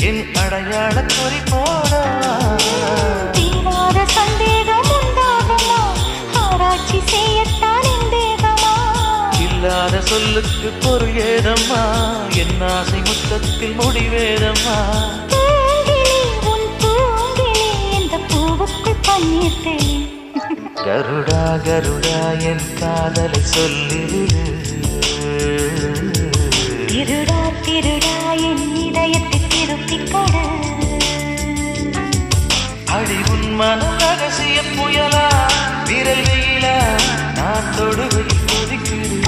என் அடையாள குறி போடா தீராத சந்தேகம் உண்டாகுமா ஆராய்ச்சி செய்யத்தான் எந்தேகமா இல்லாத சொல்லுக்கு பொருள் ஏதம்மா என் ஆசை முத்தத்தில் முடிவேதம்மா பூங்கிளி உன் பூங்கிளி இந்த பூவுக்குள் பன்னீர் தெளி கருடா கருடா என் காதலை சொல்லிவிடு திருடா திருடா என் இதயத்தை திருப்பிக் கொடு அடி உன் மன ரகசிய புயலா விரல் வெயிலா நான் தொடுகையில் கொதிக்குது